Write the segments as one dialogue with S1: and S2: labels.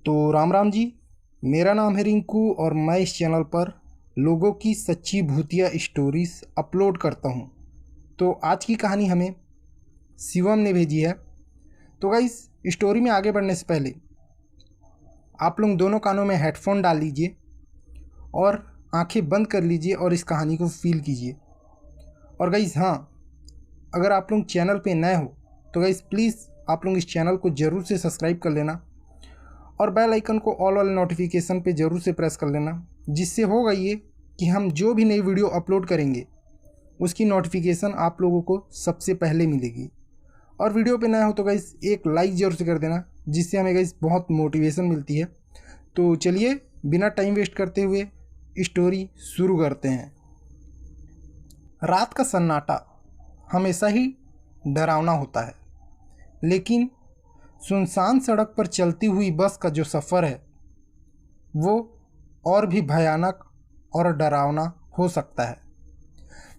S1: तो राम राम जी। मेरा नाम है रिंकू और मैं इस चैनल पर लोगों की सच्ची भूतिया स्टोरीज अपलोड करता हूँ। तो आज की कहानी हमें शिवम ने भेजी है। तो गाइस, स्टोरी में आगे बढ़ने से पहले आप लोग दोनों कानों में हेडफोन डाल लीजिए और आंखें बंद कर लीजिए और इस कहानी को फील कीजिए। और गाइस हाँ, अगर आप लोग चैनल पे नए हो तो गाइस प्लीज़ आप लोग इस चैनल को ज़रूर से सब्सक्राइब कर लेना और बेल आइकन को ऑल वाले नोटिफिकेशन पे ज़रूर से प्रेस कर लेना, जिससे होगा ये कि हम जो भी नई वीडियो अपलोड करेंगे उसकी नोटिफिकेशन आप लोगों को सबसे पहले मिलेगी। और वीडियो पे नया हो तो गाइस एक लाइक ज़रूर से कर देना, जिससे हमें गाइस बहुत मोटिवेशन मिलती है। तो चलिए बिना टाइम वेस्ट करते हुए स्टोरी शुरू करते हैं। रात का सन्नाटा हमेशा ही डरावना होता है, लेकिन सुनसान सड़क पर चलती हुई बस का जो सफ़र है वो और भी भयानक और डरावना हो सकता है।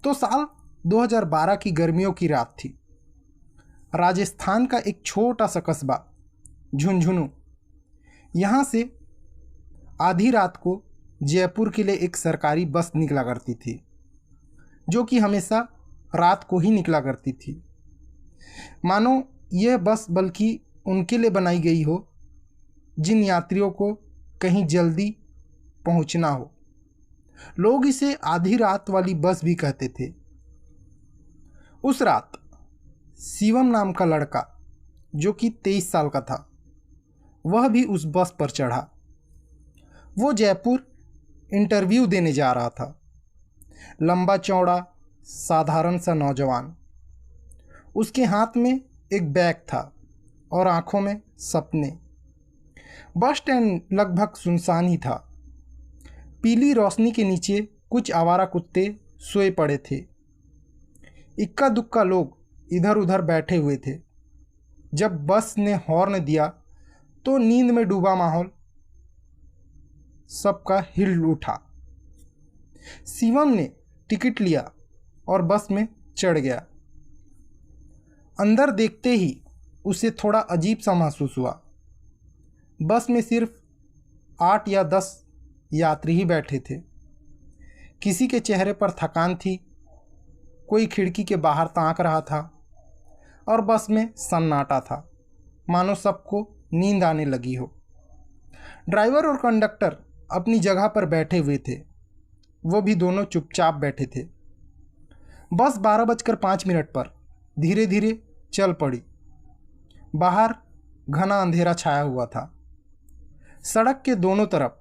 S1: तो साल 2012 की गर्मियों की रात थी। राजस्थान का एक छोटा सा कस्बा झुंझुनू, यहाँ से आधी रात को जयपुर के लिए एक सरकारी बस निकला करती थी, जो कि हमेशा रात को ही निकला करती थी। मानो यह बस बल्कि उनके लिए बनाई गई हो जिन यात्रियों को कहीं जल्दी पहुंचना हो। लोग इसे आधी रात वाली बस भी कहते थे। उस रात शिवम नाम का लड़का, जो कि 23 साल का था, वह भी उस बस पर चढ़ा। वो जयपुर इंटरव्यू देने जा रहा था। लंबा चौड़ा साधारण सा नौजवान, उसके हाथ में एक बैग था और आंखों में सपने। बस स्टैंड लगभग सुनसान ही था। पीली रोशनी के नीचे कुछ आवारा कुत्ते सोए पड़े थे। इक्का दुक्का लोग इधर उधर बैठे हुए थे। जब बस ने हॉर्न दिया तो नींद में डूबा माहौल सबका हिल उठा। शिवम ने टिकट लिया और बस में चढ़ गया। अंदर देखते ही उसे थोड़ा अजीब सा महसूस हुआ। बस में सिर्फ 8 या 10 यात्री ही बैठे थे। किसी के चेहरे पर थकान थी, कोई खिड़की के बाहर ताक रहा था और बस में सन्नाटा था, मानो सबको नींद आने लगी हो। ड्राइवर और कंडक्टर अपनी जगह पर बैठे हुए थे, वो भी दोनों चुपचाप बैठे थे। बस 12:05 पर धीरे धीरे चल पड़ी। बाहर घना अंधेरा छाया हुआ था। सड़क के दोनों तरफ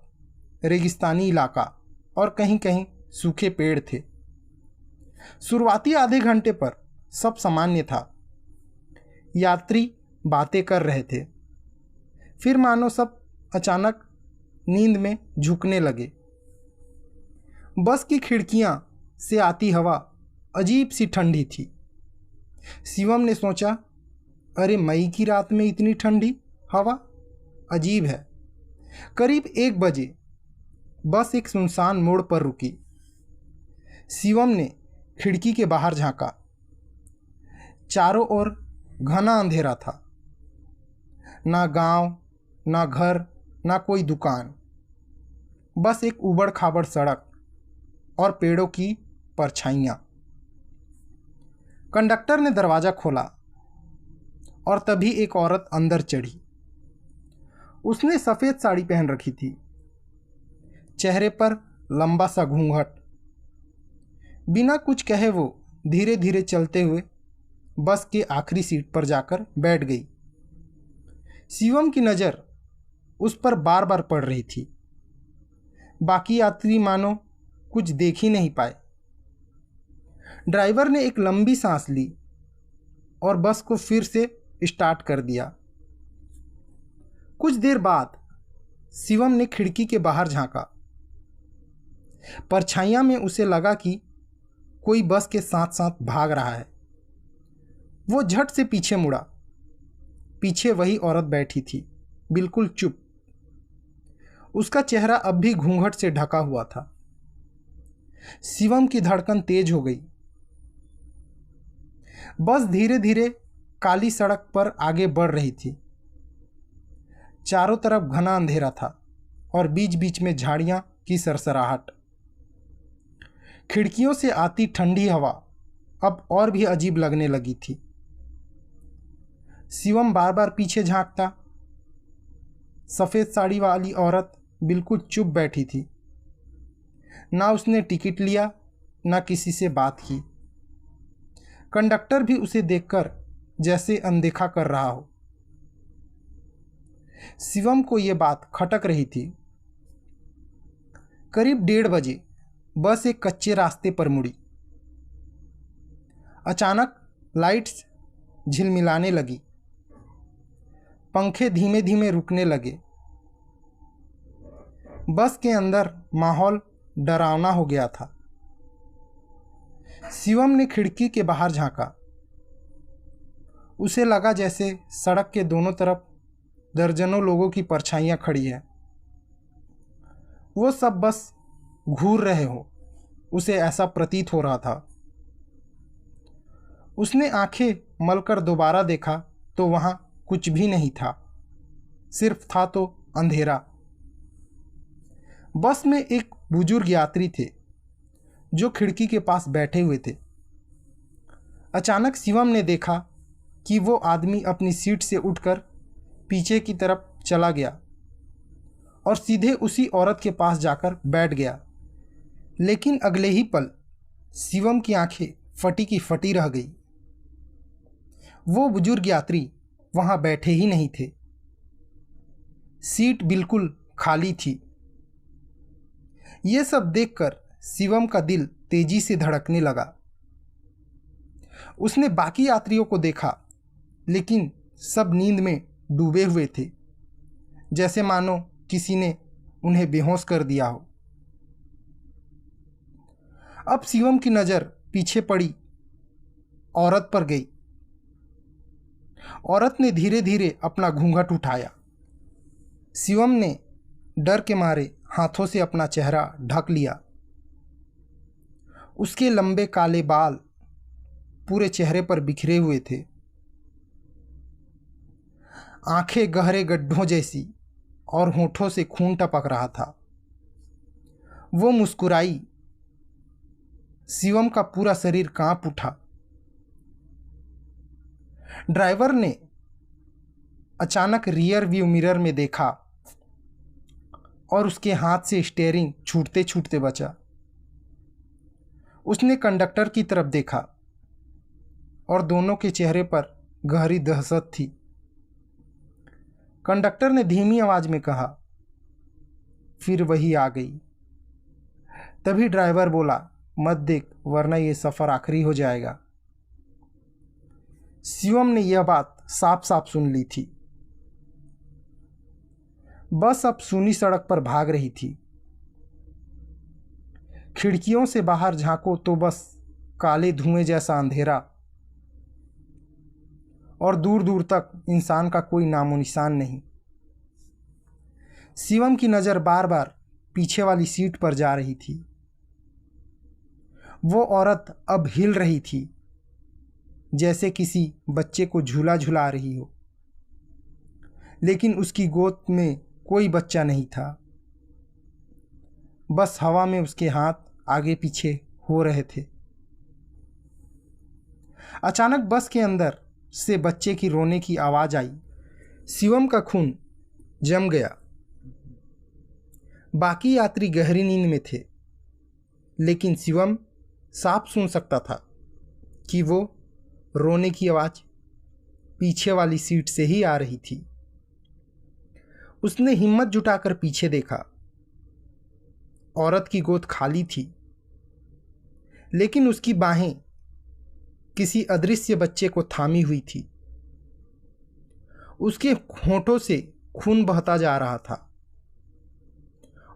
S1: रेगिस्तानी इलाका और कहीं कहीं सूखे पेड़ थे। शुरुआती आधे घंटे पर सब सामान्य था। यात्री बातें कर रहे थे, फिर मानो सब अचानक नींद में झुकने लगे। बस की खिड़कियां से आती हवा अजीब सी ठंडी थी। शिवम ने सोचा, अरे मई की रात में इतनी ठंडी हवा, अजीब है। करीब 1 बजे बस एक सुनसान मोड़ पर रुकी। शिवम ने खिड़की के बाहर झांका। चारों ओर घना अंधेरा था। ना गांव, ना घर, ना कोई दुकान, बस एक उबड़ खाबड़ सड़क और पेड़ों की परछाइयाँ। कंडक्टर ने दरवाज़ा खोला और तभी एक औरत अंदर चढ़ी। उसने सफ़ेद साड़ी पहन रखी थी, चेहरे पर लंबा सा घूंघट। बिना कुछ कहे वो धीरे धीरे चलते हुए बस के आखिरी सीट पर जाकर बैठ गई। शिवम की नज़र उस पर बार बार पड़ रही थी। बाकी यात्री मानो कुछ देख ही नहीं पाए। ड्राइवर ने एक लंबी सांस ली और बस को फिर से स्टार्ट कर दिया। कुछ देर बाद शिवम ने खिड़की के बाहर झांका। परछाइयां में उसे लगा कि कोई बस के साथ साथ भाग रहा है। वो झट से पीछे मुड़ा। पीछे वही औरत बैठी थी, बिल्कुल चुप। उसका चेहरा अब भी घूंघट से ढका हुआ था। शिवम की धड़कन तेज हो गई। बस धीरे धीरे काली सड़क पर आगे बढ़ रही थी। चारों तरफ घना अंधेरा था और बीच बीच में झाड़ियां की सरसराहट। खिड़कियों से आती ठंडी हवा अब और भी अजीब लगने लगी थी। शिवम बार बार पीछे झांकता। सफ़ेद साड़ी वाली औरत बिल्कुल चुप बैठी थी। ना उसने टिकट लिया, ना किसी से बात की। कंडक्टर भी उसे देखकर जैसे अनदेखा कर रहा हो। शिवम को यह बात खटक रही थी। करीब 1:30 बजे बस एक कच्चे रास्ते पर मुड़ी। अचानक लाइट्स झिलमिलाने लगी। पंखे धीमे धीमे रुकने लगे। बस के अंदर माहौल डरावना हो गया था। शिवम ने खिड़की के बाहर झांका। उसे लगा जैसे सड़क के दोनों तरफ दर्जनों लोगों की परछाइयां खड़ी हैं। वो सब बस घूर रहे हो, उसे ऐसा प्रतीत हो रहा था। उसने आंखें मलकर दोबारा देखा तो वहां कुछ भी नहीं था, सिर्फ था तो अंधेरा। बस में एक बुजुर्ग यात्री थे जो खिड़की के पास बैठे हुए थे। अचानक शिवम ने देखा कि वो आदमी अपनी सीट से उठकर पीछे की तरफ चला गया और सीधे उसी औरत के पास जाकर बैठ गया। लेकिन अगले ही पल शिवम की आंखें फटी की फटी रह गई। वो बुजुर्ग यात्री वहां बैठे ही नहीं थे। सीट बिल्कुल खाली थी। ये सब देखकर शिवम का दिल तेजी से धड़कने लगा। उसने बाकी यात्रियों को देखा, लेकिन सब नींद में डूबे हुए थे, जैसे मानो किसी ने उन्हें बेहोश कर दिया हो। अब शिवम की नज़र पीछे पड़ी औरत पर गई। औरत ने धीरे धीरे अपना घूंघट उठाया। शिवम ने डर के मारे हाथों से अपना चेहरा ढक लिया। उसके लंबे काले बाल पूरे चेहरे पर बिखरे हुए थे। आंखें गहरे गड्ढों जैसी और होठों से खून टपक रहा था। वो मुस्कुराई। शिवम का पूरा शरीर कांप उठा। ड्राइवर ने अचानक रियर व्यू मिरर में देखा और उसके हाथ से स्टीयरिंग छूटते छूटते बचा। उसने कंडक्टर की तरफ देखा और दोनों के चेहरे पर गहरी दहशत थी। कंडक्टर ने धीमी आवाज में कहा, फिर वही आ गई। तभी ड्राइवर बोला, मत देख वरना ये सफ़र आखिरी हो जाएगा। शिवम ने यह बात साफ साफ सुन ली थी। बस अब सूनी सड़क पर भाग रही थी। खिड़कियों से बाहर झांको तो बस काले धुएं जैसा अंधेरा और दूर दूर तक इंसान का कोई नामो निशान नहीं। शिवम की नज़र बार बार पीछे वाली सीट पर जा रही थी। वो औरत अब हिल रही थी, जैसे किसी बच्चे को झूला झुला रही हो, लेकिन उसकी गोद में कोई बच्चा नहीं था। बस हवा में उसके हाथ आगे पीछे हो रहे थे। अचानक बस के अंदर से बच्चे की रोने की आवाज़ आई। शिवम का खून जम गया। बाकी यात्री गहरी नींद में थे, लेकिन शिवम साफ सुन सकता था कि वो रोने की आवाज़ पीछे वाली सीट से ही आ रही थी। उसने हिम्मत जुटाकर पीछे देखा। औरत की गोद खाली थी, लेकिन उसकी बाहें किसी अदृश्य बच्चे को थामी हुई थी। उसके होठों से खून बहता जा रहा था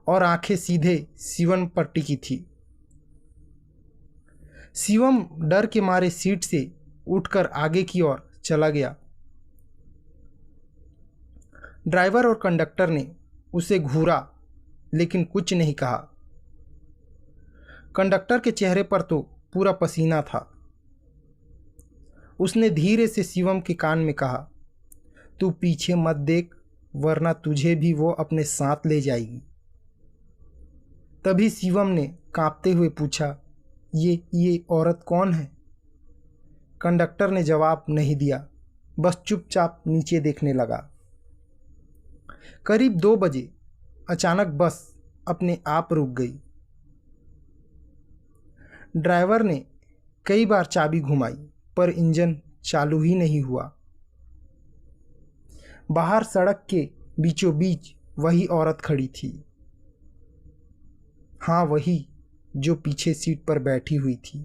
S1: और आंखें सीधे शिवम पर टिकी थी। शिवम डर के मारे सीट से उठकर आगे की ओर चला गया। ड्राइवर और कंडक्टर ने उसे घूरा, लेकिन कुछ नहीं कहा। कंडक्टर के चेहरे पर तो पूरा पसीना था। उसने धीरे से शिवम के कान में कहा, तू पीछे मत देख वरना तुझे भी वो अपने साथ ले जाएगी। तभी शिवम ने कांपते हुए पूछा, ये औरत कौन है? कंडक्टर ने जवाब नहीं दिया, बस चुपचाप नीचे देखने लगा। करीब 2 बजे अचानक बस अपने आप रुक गई। ड्राइवर ने कई बार चाबी घुमाई पर इंजन चालू ही नहीं हुआ। बाहर सड़क के बीचों बीच वही औरत खड़ी थी। हाँ, वही जो पीछे सीट पर बैठी हुई थी,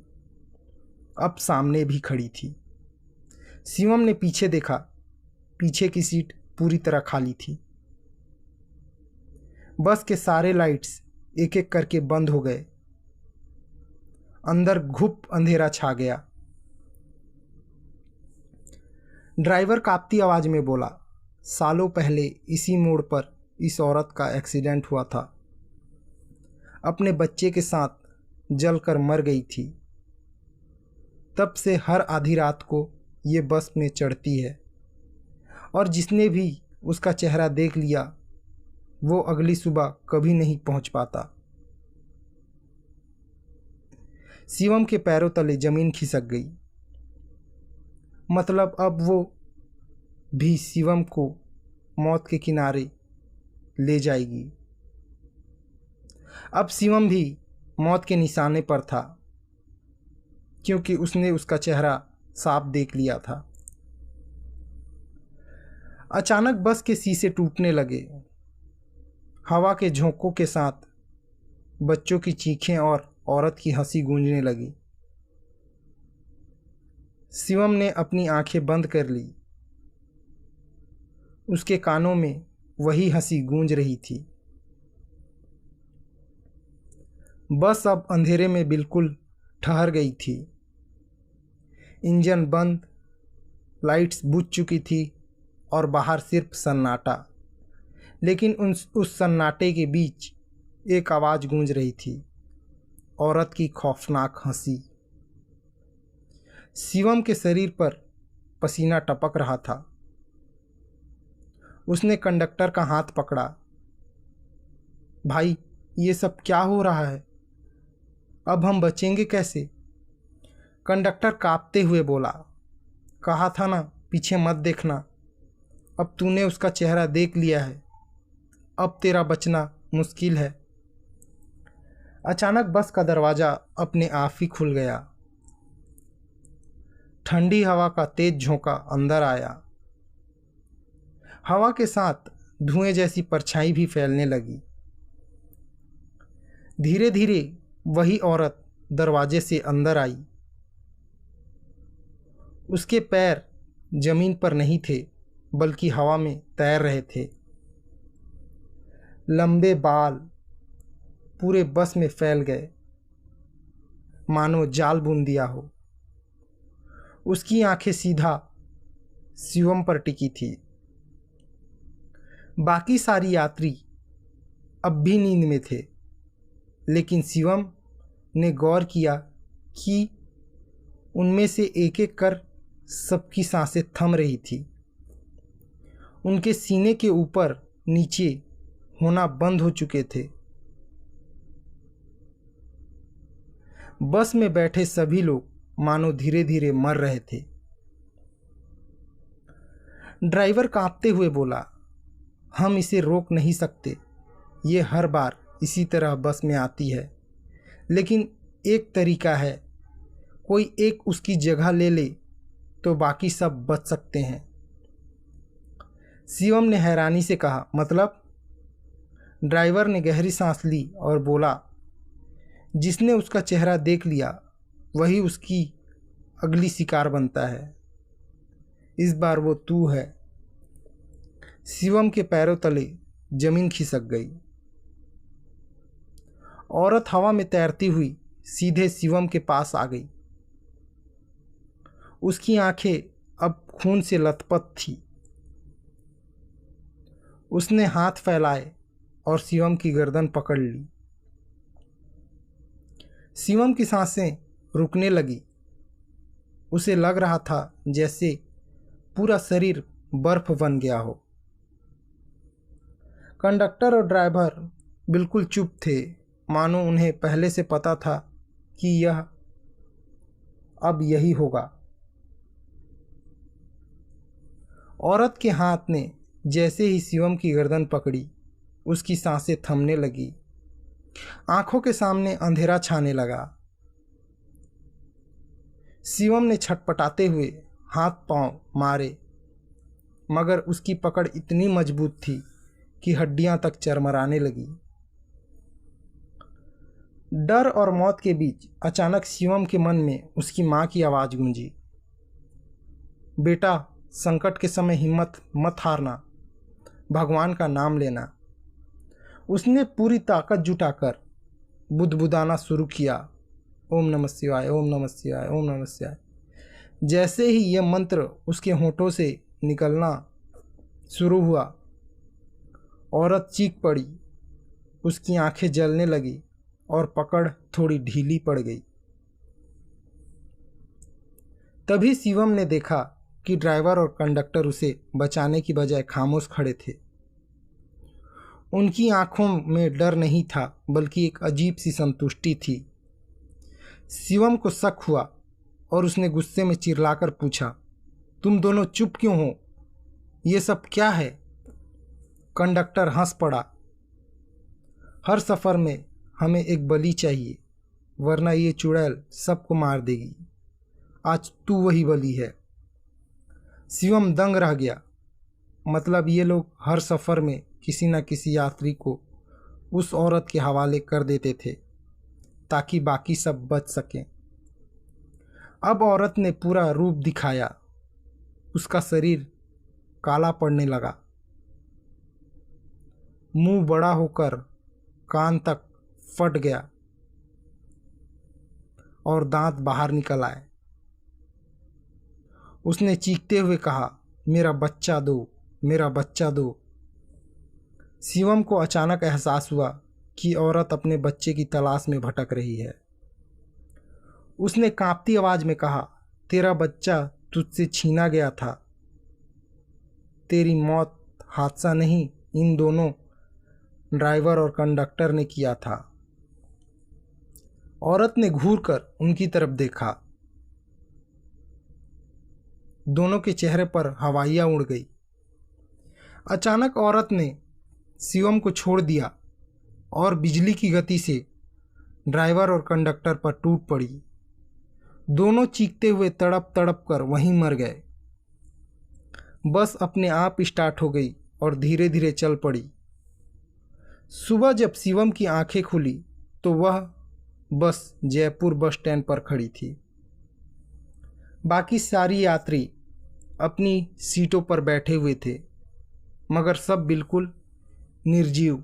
S1: अब सामने भी खड़ी थी। शिवम ने पीछे देखा, पीछे की सीट पूरी तरह खाली थी। बस के सारे लाइट्स एक एक करके बंद हो गए। अंदर घुप अंधेरा छा गया। ड्राइवर कांपती आवाज में बोला, सालों पहले इसी मोड़ पर इस औरत का एक्सीडेंट हुआ था। अपने बच्चे के साथ जलकर मर गई थी। तब से हर आधी रात को ये बस में चढ़ती है और जिसने भी उसका चेहरा देख लिया वो अगली सुबह कभी नहीं पहुंच पाता। शिवम के पैरों तले जमीन खिसक गई। मतलब अब वो भी शिवम को मौत के किनारे ले जाएगी। अब शिवम भी मौत के निशाने पर था, क्योंकि उसने उसका चेहरा साफ देख लिया था। अचानक बस के शीशे टूटने लगे। हवा के झोंकों के साथ बच्चों की चीखें और औरत की हंसी गूंजने लगी। शिवम ने अपनी आंखें बंद कर ली। उसके कानों में वही हंसी गूंज रही थी। बस अब अंधेरे में बिल्कुल ठहर गई थी। इंजन बंद, लाइट्स बुझ चुकी थी और बाहर सिर्फ सन्नाटा। लेकिन उस सन्नाटे के बीच एक आवाज़ गूंज रही थी, औरत की खौफनाक हंसी। शिवम के शरीर पर पसीना टपक रहा था। उसने कंडक्टर का हाथ पकड़ा। भाई, ये सब क्या हो रहा है? अब हम बचेंगे कैसे? कंडक्टर कांपते हुए बोला, कहा था ना पीछे मत देखना। अब तूने उसका चेहरा देख लिया है, अब तेरा बचना मुश्किल है। अचानक बस का दरवाज़ा अपने आप ही खुल गया। ठंडी हवा का तेज झोंका अंदर आया। हवा के साथ धुएं जैसी परछाई भी फैलने लगी। धीरे धीरे वही औरत दरवाजे से अंदर आई। उसके पैर जमीन पर नहीं थे, बल्कि हवा में तैर रहे थे। लंबे बाल पूरे बस में फैल गए, मानो जाल बुन दिया हो। उसकी आंखें सीधा शिवम पर टिकी थी। बाकी सारी यात्री अब भी नींद में थे, लेकिन शिवम ने गौर किया कि उनमें से एक एक कर सबकी सांसें थम रही थी। उनके सीने के ऊपर नीचे होना बंद हो चुके थे। बस में बैठे सभी लोग मानो धीरे धीरे मर रहे थे। ड्राइवर कांपते हुए बोला, हम इसे रोक नहीं सकते। ये हर बार इसी तरह बस में आती है। लेकिन एक तरीका है, कोई एक उसकी जगह ले ले तो बाकी सब बच सकते हैं। शिवम ने हैरानी से कहा, मतलब? ड्राइवर ने गहरी सांस ली और बोला, जिसने उसका चेहरा देख लिया वही उसकी अगली शिकार बनता है। इस बार वो तू है। शिवम के पैरों तले जमीन खिसक गई। औरत हवा में तैरती हुई सीधे शिवम के पास आ गई। उसकी आंखें अब खून से लथपथ थी। उसने हाथ फैलाए और शिवम की गर्दन पकड़ ली। शिवम की सांसें रुकने लगी। उसे लग रहा था जैसे पूरा शरीर बर्फ बन गया हो। कंडक्टर और ड्राइवर बिल्कुल चुप थे, मानो उन्हें पहले से पता था कि यह अब यही होगा। औरत के हाथ ने जैसे ही शिवम की गर्दन पकड़ी, उसकी सांसें थमने लगी, आंखों के सामने अंधेरा छाने लगा। शिवम ने छटपटाते हुए हाथ पांव मारे, मगर उसकी पकड़ इतनी मजबूत थी कि हड्डियां तक चरमराने लगी। डर और मौत के बीच अचानक शिवम के मन में उसकी मां की आवाज़ गूंजी, बेटा, संकट के समय हिम्मत मत हारना, भगवान का नाम लेना। उसने पूरी ताकत जुटाकर बुदबुदाना शुरू किया, ओम नमः शिवाय, ओम नमः शिवाय, ओम नमः शिवाय। जैसे ही यह मंत्र उसके होठों से निकलना शुरू हुआ, औरत चीख पड़ी, उसकी आंखें जलने लगी और पकड़ थोड़ी ढीली पड़ गई। तभी शिवम ने देखा कि ड्राइवर और कंडक्टर उसे बचाने की बजाय खामोश खड़े थे। उनकी आंखों में डर नहीं था, बल्कि एक अजीब सी संतुष्टि थी। शिवम को शक हुआ और उसने गुस्से में चिल्लाकर पूछा, तुम दोनों चुप क्यों हो? ये सब क्या है? कंडक्टर हंस पड़ा, हर सफ़र में हमें एक बलि चाहिए, वरना ये चुड़ैल सबको मार देगी। आज तू वही बलि है। शिवम दंग रह गया। मतलब ये लोग हर सफ़र में किसी न किसी यात्री को उस औरत के हवाले कर देते थे ताकि बाकी सब बच सकें। अब औरत ने पूरा रूप दिखाया। उसका शरीर काला पड़ने लगा, मुंह बड़ा होकर कान तक फट गया और दांत बाहर निकल आए। उसने चीखते हुए कहा, मेरा बच्चा दो, मेरा बच्चा दो। शिवम को अचानक एहसास हुआ कि औरत अपने बच्चे की तलाश में भटक रही है। उसने कांपती आवाज में कहा, तेरा बच्चा तुझसे छीना गया था। तेरी मौत हादसा नहीं, इन दोनों ड्राइवर और कंडक्टर ने किया था। औरत ने घूरकर उनकी तरफ देखा। दोनों के चेहरे पर हवाइयाँ उड़ गई। अचानक औरत ने शिवम को छोड़ दिया और बिजली की गति से ड्राइवर और कंडक्टर पर टूट पड़ी। दोनों चीखते हुए तड़प तड़प कर वहीं मर गए। बस अपने आप स्टार्ट हो गई और धीरे धीरे चल पड़ी। सुबह जब शिवम की आंखें खुली तो वह बस जयपुर बस स्टैंड पर खड़ी थी। बाकी सारी यात्री अपनी सीटों पर बैठे हुए थे, मगर सब बिल्कुल निर्जीव।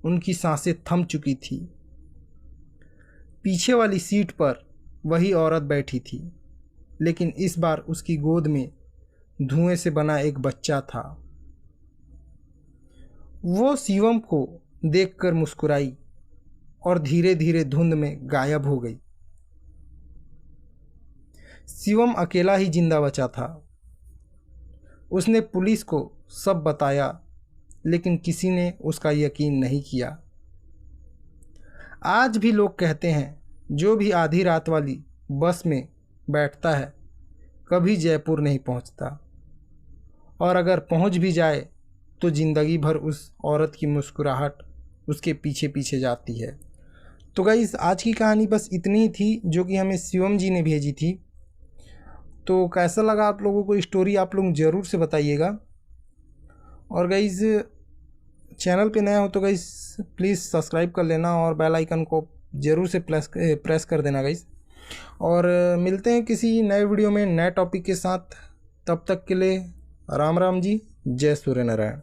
S1: उनकी सांसें थम चुकी थी। पीछे वाली सीट पर वही औरत बैठी थी, लेकिन इस बार उसकी गोद में धुएं से बना एक बच्चा था। वो शिवम को देखकर मुस्कुराई और धीरे धीरे धुंध में गायब हो गई। शिवम अकेला ही जिंदा बचा था। उसने पुलिस को सब बताया, लेकिन किसी ने उसका यकीन नहीं किया। आज भी लोग कहते हैं, जो भी आधी रात वाली बस में बैठता है कभी जयपुर नहीं पहुंचता, और अगर पहुंच भी जाए तो ज़िंदगी भर उस औरत की मुस्कुराहट उसके पीछे पीछे जाती है। तो गाइस, आज की कहानी बस इतनी ही थी जो कि हमें शिवम जी ने भेजी थी। तो कैसा लगा आप लोगों को स्टोरी, आप लोग ज़रूर से बताइएगा। और गाइस, चैनल पे नया हो तो गाइस प्लीज़ सब्सक्राइब कर लेना और बेल आइकन को ज़रूर से प्रेस कर देना गाइस। और मिलते हैं किसी नए वीडियो में नए टॉपिक के साथ। तब तक के लिए राम राम जी, जय सूर्य नारायण।